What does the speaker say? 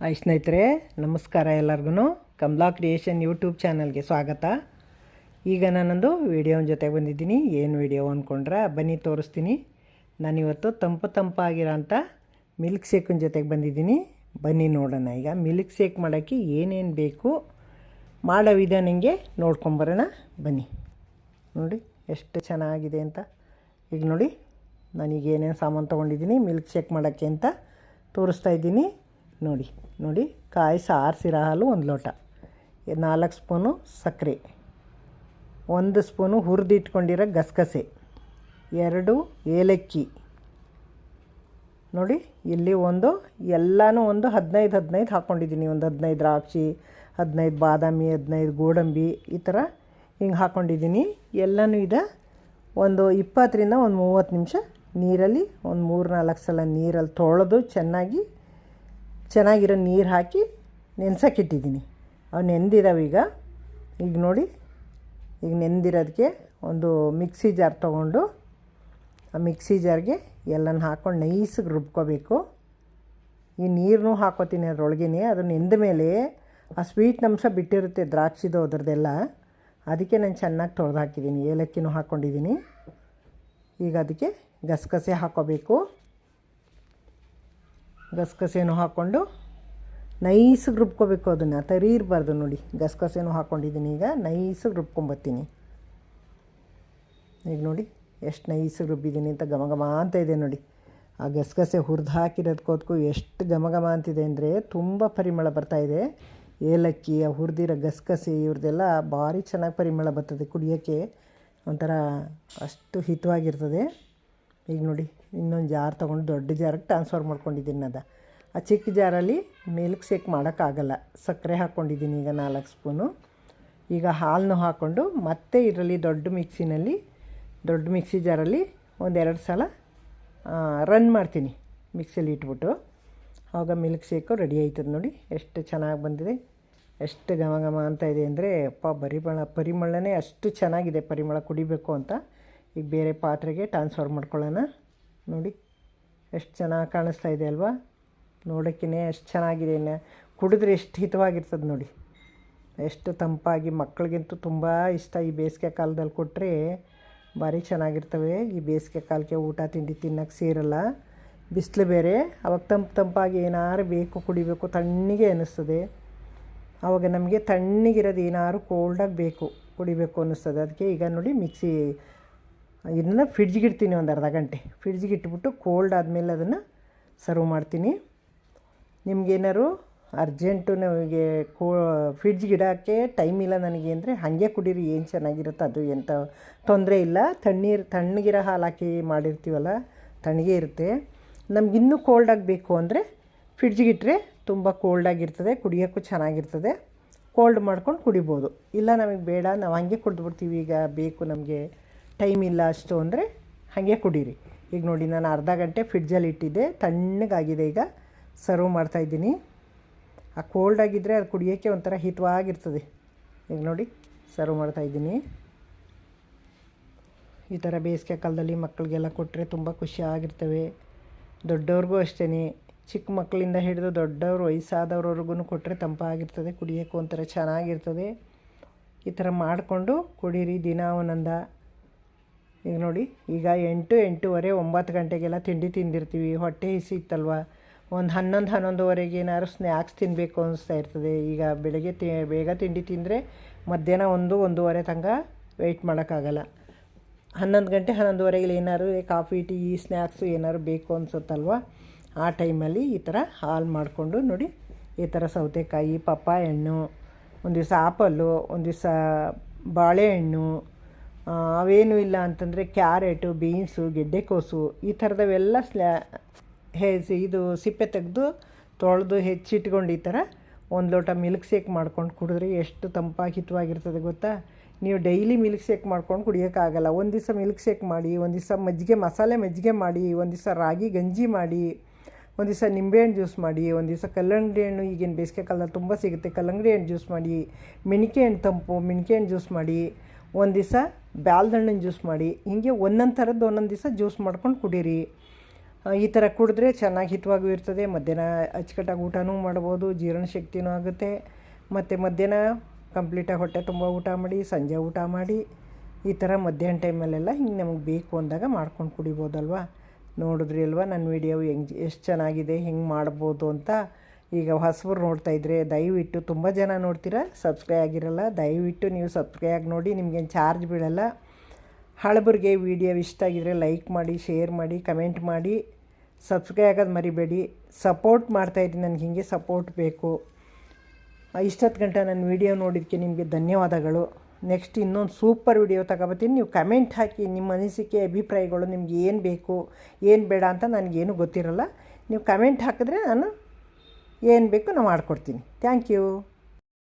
Hi ಸ್ನೇಹಿತರೆ, ನಮಸ್ಕಾರ. ಎಲ್ಲರಿಗೂ ಕಮಲಾ ಕ್ರಿಯೇಷನ್ ಯೂಟ್ಯೂಬ್ ಚಾನಲ್ಗೆ ಸ್ವಾಗತ. ಈಗ ನಾನೊಂದು ವಿಡಿಯೋನ ಜೊತೆಗೆ ಬಂದಿದ್ದೀನಿ. ಏನು ವಿಡಿಯೋ ಅಂದ್ಕೊಂಡ್ರೆ ಬನ್ನಿ ತೋರಿಸ್ತೀನಿ. ನಾನಿವತ್ತು ತಂಪಾಗಿರೋಂಥ ಮಿಲ್ಕ್ ಶೇಕಿನ ಜೊತೆಗೆ ಬಂದಿದ್ದೀನಿ. ಬನ್ನಿ ನೋಡೋಣ. ಈಗ ಮಿಲ್ಕ್ ಶೇಕ್ ಮಾಡೋಕ್ಕೆ ಏನೇನು ಬೇಕು ಮಾಡೋ ವಿಧಾನಂಗೆ ನೋಡ್ಕೊಂಬರೋಣ ಬನ್ನಿ. ನೋಡಿ ಎಷ್ಟು ಚೆನ್ನಾಗಿದೆ ಅಂತ. ಈಗ ನೋಡಿ ನಾನೀಗ ಏನೇನು ಸಾಮಾನು ತೊಗೊಂಡಿದ್ದೀನಿ ಮಿಲ್ಕ್ ಶೇಕ್ ಮಾಡೋಕ್ಕೆ ಅಂತ ತೋರಿಸ್ತಾ ಇದ್ದೀನಿ. ನೋಡಿ ಕಾಯಿಸಿ ಆರಿಸಿರೋ ಹಾಲು 1 ಲೋಟ, 4 ಸ್ಪೂನು ಸಕ್ಕರೆ, 1 ಸ್ಪೂನು ಹುರಿದಿಟ್ಕೊಂಡಿರೋ ಗಸಗಸೆ, 2 ಏಲಕ್ಕಿ. ನೋಡಿ ಇಲ್ಲಿ ಎಲ್ಲನೂ 15 ಹಾಕ್ಕೊಂಡಿದ್ದೀನಿ. 15 ದ್ರಾಕ್ಷಿ, 15 ಬಾದಾಮಿ, 15 ಗೋಡಂಬಿ, ಈ ಥರ ಹಿಂಗೆ ಹಾಕ್ಕೊಂಡಿದ್ದೀನಿ. ಎಲ್ಲನೂ 20ರಿಂದ 30 ನಿಮಿಷ ನೀರಲ್ಲಿ 3-4 ಸಲ ನೀರಲ್ಲಿ ತೊಳೆದು ಚೆನ್ನಾಗಿರೋ ನೀರು ಹಾಕಿ ನೆನೆಸೋಕ್ಕಿಟ್ಟಿದ್ದೀನಿ. ಅವು ನೆಂದಿದ್ದಾವೆ. ಈಗ ನೋಡಿ, ಈಗ ನೆಂದಿರೋದಕ್ಕೆ ಒಂದು ಮಿಕ್ಸಿ ಜಾರ್ ತೊಗೊಂಡು ಆ ಮಿಕ್ಸಿ ಜಾರ್ಗೆ ಎಲ್ಲನ ಹಾಕ್ಕೊಂಡು ನೈಸಿಗೆ ರುಬ್ಕೋಬೇಕು. ಈ ನೀರನ್ನೂ ಹಾಕೋತೀನಿ ಅದರೊಳಗೇ. ಅದು ನೆಂದ ಮೇಲೆ ಆ ಸ್ವೀಟ್ ಅಂಶ ಬಿಟ್ಟಿರುತ್ತೆ ದ್ರಾಕ್ಷಿದು ಅದರದ್ದೆಲ್ಲ, ಅದಕ್ಕೆ ನಾನು ಚೆನ್ನಾಗಿ ತೊಳೆದು ಹಾಕಿದ್ದೀನಿ. ಏಲಕ್ಕಿನೂ ಹಾಕ್ಕೊಂಡಿದ್ದೀನಿ. ಈಗ ಅದಕ್ಕೆ ಗಸಗಸೆ ಹಾಕ್ಕೋಬೇಕು. ಗಸಗಸೆನೂ ಹಾಕ್ಕೊಂಡು ನೈಸಿಗೆ ರುಬ್ಕೋಬೇಕು. ಅದನ್ನು ತರಿ ಇರಬಾರ್ದು. ನೋಡಿ ಗಸಗಸೆನೂ ಹಾಕ್ಕೊಂಡಿದ್ದೀನಿ. ಈಗ ನೈಸಿಗೆ ರುಬ್ಕೊಂಬತ್ತೀನಿ. ಈಗ ನೋಡಿ ಎಷ್ಟು ನೈಸಿಗೆ ರುಬ್ಬಿದ್ದೀನಿ ಅಂತ ಘಮ ಅಂತ ಇದೆ. ನೋಡಿ ಆ ಗಸಗಸೆ ಹುರಿದು ಹಾಕಿರೋದಕ್ಕೋದಕ್ಕೂ ಎಷ್ಟು ಘಮ ಅಂತಿದೆ ಅಂದರೆ ತುಂಬ ಪರಿಮಳ ಬರ್ತಾಯಿದೆ. ಏಲಕ್ಕಿ, ಆ ಹುರಿದಿರೋ ಗಸಗಸೆ ಇವ್ರದ್ದೆಲ್ಲ ಭಾರಿ ಚೆನ್ನಾಗಿ ಪರಿಮಳ ಬರ್ತದೆ. ಕುಡಿಯೋಕ್ಕೆ ಒಂಥರ ಅಷ್ಟು ಹಿತವಾಗಿರ್ತದೆ. ಈಗ ನೋಡಿ ಇನ್ನೊಂದು ಜಾರ್ ತೊಗೊಂಡು ದೊಡ್ಡ ಜಾರಿಗೆ ಟ್ರಾನ್ಸ್ಫರ್ ಮಾಡ್ಕೊಂಡಿದ್ದೀನಿ. ಆ ಚಿಕ್ಕ ಜಾರಲ್ಲಿ ಮಿಲ್ಕ್ ಶೇಕ್ ಮಾಡೋಕ್ಕಾಗಲ್ಲ. ಸಕ್ಕರೆ ಹಾಕ್ಕೊಂಡಿದ್ದೀನಿ ಈಗ 4 ಸ್ಪೂನು. ಈಗ ಹಾಲನ್ನು ಹಾಕ್ಕೊಂಡು ಮತ್ತೆ ಇದರಲ್ಲಿ ದೊಡ್ಡ ಮಿಕ್ಸಿ ಜಾರಲ್ಲಿ 1-2 ಸಲ ರನ್ ಮಾಡ್ತೀನಿ ಮಿಕ್ಸಿಯಲ್ಲಿ ಇಟ್ಬಿಟ್ಟು. ಆವಾಗ ಮಿಲ್ಕ್ ಶೇಕು ರೆಡಿ ಆಯ್ತದೆ. ನೋಡಿ ಎಷ್ಟು ಚೆನ್ನಾಗಿ ಬಂದಿದೆ, ಎಷ್ಟು ಘಮ ಅಂತ ಇದೆ ಅಂದರೆ ಪರಿಮಳನೇ ಅಷ್ಟು ಚೆನ್ನಾಗಿದೆ. ಪರಿಮಳ ಕುಡಿಬೇಕು ಅಂತ. ಈಗ ಬೇರೆ ಪಾತ್ರೆಗೆ ಟ್ರಾನ್ಸ್ಫರ್ ಮಾಡ್ಕೊಳ್ಳೋಣ. ನೋಡಿ ಎಷ್ಟು ಚೆನ್ನಾಗಿ ಕಾಣಿಸ್ತಾ ಇದೆ ಅಲ್ವಾ? ನೋಡೋಕ್ಕೇ ಎಷ್ಟು ಚೆನ್ನಾಗಿದೆ. ಕುಡಿದ್ರೆ ಎಷ್ಟು ಹಿತವಾಗಿರ್ತದೆ. ನೋಡಿ ಎಷ್ಟು ತಂಪಾಗಿ, ಮಕ್ಕಳಿಗಂತೂ ತುಂಬ ಇಷ್ಟ. ಈ ಬೇಸಿಗೆ ಕಾಲದಲ್ಲಿ ಕೊಟ್ಟರೆ ಭಾರಿ ಚೆನ್ನಾಗಿರ್ತವೆ. ಈ ಬೇಸಿಗೆ ಕಾಲಕ್ಕೆ ಊಟ ತಿಂಡಿ ತಿನ್ನೋಕ್ಕೆ ಸೇರಲ್ಲ. ಬಿಸಿಲು ಬೇರೆ. ಅವಾಗ ತಂಪಾಗಿ ಏನಾರು ಬೇಕು ಕುಡಿಬೇಕು, ತಣ್ಣಗೆ ಅನ್ನಿಸ್ತದೆ. ಆವಾಗ ನಮಗೆ ತಣ್ಣಗಿರೋದು ಏನಾದ್ರು ಕೋಲ್ಡಾಗಿ ಬೇಕು ಕುಡಿಬೇಕು ಅನ್ನಿಸ್ತದೆ. ಅದಕ್ಕೆ ಈಗ ನೋಡಿ ಇದನ್ನು ಫ್ರಿಡ್ಜಿಗೆ ಇಡ್ತೀನಿ. ಒಂದು ಅರ್ಧ ಗಂಟೆ ಫ್ರಿಡ್ಜಿಗೆ ಇಟ್ಬಿಟ್ಟು ಕೋಲ್ಡ್ ಆದಮೇಲೆ ಅದನ್ನು ಸರ್ವ್ ಮಾಡ್ತೀನಿ. ನಿಮಗೇನಾದ್ರು ಅರ್ಜೆಂಟು ನಮಗೆ ಫ್ರಿಡ್ಜಿಗೆ ಇಡೋಕ್ಕೆ ಟೈಮ್ ಇಲ್ಲ ನನಗೆ ಅಂದರೆ ಹಾಗೆ ಕುಡೀರಿ, ಏನು ಚೆನ್ನಾಗಿರುತ್ತೆ. ಅದು ಎಂಥ ತೊಂದರೆ ಇಲ್ಲ. ತಣ್ಣಗಿರೋ ಹಾಲು ಹಾಕಿ ಮಾಡಿರ್ತೀವಲ್ಲ, ತಣ್ಣಗೆ ಇರುತ್ತೆ. ನಮಗಿನ್ನೂ ಕೋಲ್ಡಾಗಿ ಬೇಕು ಅಂದರೆ ಫ್ರಿಡ್ಜಿಗೆ ಇಟ್ಟರೆ ತುಂಬ ಕೋಲ್ಡಾಗಿರ್ತದೆ, ಕುಡಿಯೋಕ್ಕೂ ಚೆನ್ನಾಗಿರ್ತದೆ. ಕೋಲ್ಡ್ ಮಾಡ್ಕೊಂಡು ಕುಡಿಬೋದು. ಇಲ್ಲ ನಮಗೆ ಬೇಡ, ನಾವು ಹಾಗೆ ಕುಡಿದ್ಬಿಡ್ತೀವಿ, ಈಗ ಬೇಕು ನಮಗೆ ಟೈಮ್ ಇಲ್ಲ ಅಷ್ಟು ಅಂದರೆ ಹಾಗೆ ಕುಡೀರಿ. ಈಗ ನೋಡಿ ನಾನು ಅರ್ಧ ಗಂಟೆ ಫ್ರಿಡ್ಜಲ್ಲಿ ಇಟ್ಟಿದ್ದೆ, ತಣ್ಣಗಾಗಿದೆ. ಈಗ ಸರ್ವ್ ಮಾಡ್ತಾಯಿದ್ದೀನಿ. ಆ ಕೋಲ್ಡಾಗಿದ್ದರೆ ಅದು ಕುಡಿಯೋಕ್ಕೆ ಒಂಥರ ಹಿತವಾಗಿರ್ತದೆ. ಈಗ ನೋಡಿ ಸರ್ವ್ ಮಾಡ್ತಾಯಿದ್ದೀನಿ. ಈ ಥರ ಬೇಸಿಗೆ ಕಾಲದಲ್ಲಿ ಮಕ್ಕಳಿಗೆಲ್ಲ ಕೊಟ್ಟರೆ ತುಂಬ ಖುಷಿಯಾಗಿರ್ತವೆ. ದೊಡ್ಡವ್ರಿಗೂ ಅಷ್ಟೇ, ಚಿಕ್ಕ ಮಕ್ಕಳಿಂದ ಹಿಡಿದು ದೊಡ್ಡವರು ವಯಸ್ಸಾದವ್ರವ್ರಿಗೂ ಕೊಟ್ಟರೆ ತಂಪಾಗಿರ್ತದೆ. ಕುಡಿಯೋಕ್ಕೂ ಒಂಥರ ಚೆನ್ನಾಗಿರ್ತದೆ. ಈ ಥರ ಮಾಡಿಕೊಂಡು ಕುಡೀರಿ ದಿನ ಒಂದೊಂದು. ಈಗ ನೋಡಿ ಈಗ 8-8:30 9 ಗಂಟೆಗೆಲ್ಲ ತಿಂಡಿ ತಿಂದಿರ್ತೀವಿ. ಹೊಟ್ಟೆ ಹಸಿತ್ತಲ್ವ, ಒಂದು 11-11:30 ಏನಾದ್ರು ಸ್ನ್ಯಾಕ್ಸ್ ತಿನ್ನಬೇಕು ಅನ್ನಿಸ್ತಾ ಇರ್ತದೆ. ಈಗ ಬೆಳಗ್ಗೆ ಬೇಗ ತಿಂಡಿ ತಿಂದರೆ ಮಧ್ಯಾಹ್ನ 1-1:30 ತನಕ ವೆಯ್ಟ್ ಮಾಡೋಕ್ಕಾಗಲ್ಲ. 11 ಗಂಟೆ 11:30 ಏನಾದ್ರು ಕಾಫಿ ಟೀ ಸ್ನ್ಯಾಕ್ಸು ಏನಾದ್ರು ಬೇಕು ಅನಿಸುತ್ತಲ್ವ, ಆ ಟೈಮಲ್ಲಿ ಈ ಥರ ಹಾಲು ಮಾಡಿಕೊಂಡು ನೋಡಿ ಈ ಥರ ಸೌತೆಕಾಯಿ, ಪಪ್ಪಾಯ ಹಣ್ಣು, ಒಂದು ದಿವಸ ಆಪಲ್ಲು, ಒಂದು ದಿವಸ ಬಾಳೆಹಣ್ಣು, ಅವೇನೂ ಇಲ್ಲ ಅಂತಂದರೆ ಕ್ಯಾರೆಟು, ಬೀನ್ಸು, ಗೆಡ್ಡೆಕೋಸು, ಈ ಥರದವೆಲ್ಲ ಇದು ಸಿಪ್ಪೆ ತೆಗೆದು ತೊಳೆದು ಹೆಚ್ಚಿಟ್ಕೊಂಡು ಈ ಥರ 1 ಲೋಟ ಮಿಲ್ಕ್ ಶೇಕ್ ಮಾಡ್ಕೊಂಡು ಕುಡಿದ್ರೆ ಎಷ್ಟು ತಂಪಾಗಿತವಾಗಿರ್ತದೆ ಗೊತ್ತಾ? ನೀವು ಡೈಲಿ ಮಿಲ್ಕ್ ಶೇಕ್ ಮಾಡ್ಕೊಂಡು ಕುಡಿಯೋಕ್ಕಾಗಲ್ಲ. ಒಂದು ದಿವಸ ಮಿಲ್ಕ್ ಶೇಕ್ ಮಾಡಿ, ಒಂದು ದಿವಸ ಮಸಾಲೆ ಮಜ್ಜಿಗೆ ಮಾಡಿ, ಒಂದು ದಿವಸ ರಾಗಿ ಗಂಜಿ ಮಾಡಿ, ಒಂದು ದಿವಸ ನಿಂಬೆಹಣ್ಣು ಜ್ಯೂಸ್ ಮಾಡಿ, ಒಂದು ದಿವಸ ಕಲ್ಲಂಗಡಿ ಹಣ್ಣು, ಈಗೇನು ಬೇಸಿಗೆ ಕಾಲದಲ್ಲಿ ತುಂಬ ಸಿಗುತ್ತೆ, ಕಲ್ಲಂಗಡಿ ಹಣ್ಣು ಜ್ಯೂಸ್ ಮಾಡಿ, ಮಿಣಿಕೆ ಹಣ್ಣು ಜ್ಯೂಸ್ ಮಾಡಿ, ಒಂದು ದಿವಸ ಬ್ಯಾಲ್ದ ಹಣ್ಣಿನ ಜ್ಯೂಸ್ ಮಾಡಿ, ಹೀಗೆ ಒಂದೊಂದು ಥರದ್ದು ಒಂದೊಂದು ದಿವಸ ಜ್ಯೂಸ್ ಮಾಡ್ಕೊಂಡು ಕುಡೀರಿ. ಈ ಥರ ಕುಡಿದ್ರೆ ಚೆನ್ನಾಗಿ ಹಿತವಾಗೂ ಇರ್ತದೆ. ಮಧ್ಯಾಹ್ನ ಅಚ್ಚುಕಟ್ಟಾಗಿ ಊಟನೂ ಮಾಡ್ಬೋದು, ಜೀರ್ಣಶಕ್ತಿನೂ ಆಗುತ್ತೆ. ಮತ್ತು ಮಧ್ಯಾಹ್ನ ಕಂಪ್ಲೀಟಾಗಿ ಹೊಟ್ಟೆ ತುಂಬ ಊಟ ಮಾಡಿ, ಸಂಜೆ ಊಟ ಮಾಡಿ, ಈ ಥರ ಮಧ್ಯಾಹ್ನ ಟೈಮಲ್ಲೆಲ್ಲ ಹಿಂಗೆ ನಮಗೆ ಬೇಕು ಅಂದಾಗ ಮಾಡ್ಕೊಂಡು ಕುಡಿಬೋದಲ್ವ. ನೋಡಿದ್ರಿ ಅಲ್ವಾ ನನ್ನ ವೀಡಿಯೋ ಎಷ್ಟು ಚೆನ್ನಾಗಿದೆ, ಹೆಂಗೆ ಮಾಡ್ಬೋದು ಅಂತ. ಈಗ ಹೊಸಬರು ನೋಡ್ತಾಯಿದ್ರೆ ದಯವಿಟ್ಟು, ತುಂಬ ಜನ ನೋಡ್ತೀರಾ ಸಬ್ಸ್ಕ್ರೈಬ್ ಆಗಿರಲ್ಲ, ದಯವಿಟ್ಟು ನೀವು ಸಬ್ಸ್ಕ್ರೈಬ್ ಆಗಿ ನೋಡಿ, ನಿಮಗೇನು ಚಾರ್ಜ್ ಬೀಳಲ್ಲ. ಹಳಬರಿಗೆ ವೀಡಿಯೋ ಇಷ್ಟ ಆಗಿದರೆ ಲೈಕ್ ಮಾಡಿ, ಶೇರ್ ಮಾಡಿ, ಕಮೆಂಟ್ ಮಾಡಿ, ಸಬ್ಸ್ಕ್ರೈಬ್ ಆಗೋದು ಮರಿಬೇಡಿ. ಸಪೋರ್ಟ್ ಮಾಡ್ತಾಯಿದ್ದೀನಿ, ನನಗೆ ಹೀಗೆ ಸಪೋರ್ಟ್ ಬೇಕು. ಇಷ್ಟೊತ್ತು ಗಂಟೆ ನನ್ನ ವೀಡಿಯೋ ನೋಡಿದ್ದಕ್ಕೆ ನಿಮಗೆ ಧನ್ಯವಾದಗಳು. ನೆಕ್ಸ್ಟ್ ಇನ್ನೊಂದು ಸೂಪರ್ ವೀಡಿಯೋ ತಗೊಬತ್ತೀನಿ. ನೀವು ಕಮೆಂಟ್ ಹಾಕಿ, ನಿಮ್ಮ ಅನಿಸಿಕೆ ಅಭಿಪ್ರಾಯಗಳು, ನಿಮ್ಗೆ ಏನು ಬೇಕು ಏನು ಬೇಡ ಅಂತ ನನಗೇನು ಗೊತ್ತಿರಲ್ಲ. ನೀವು ಕಮೆಂಟ್ ಹಾಕಿದ್ರೆ ನಾನು ಏನು ಬೇಕು ನಾನು ಮಾಡಿಕೊಡ್ತೀನಿ. Thank you.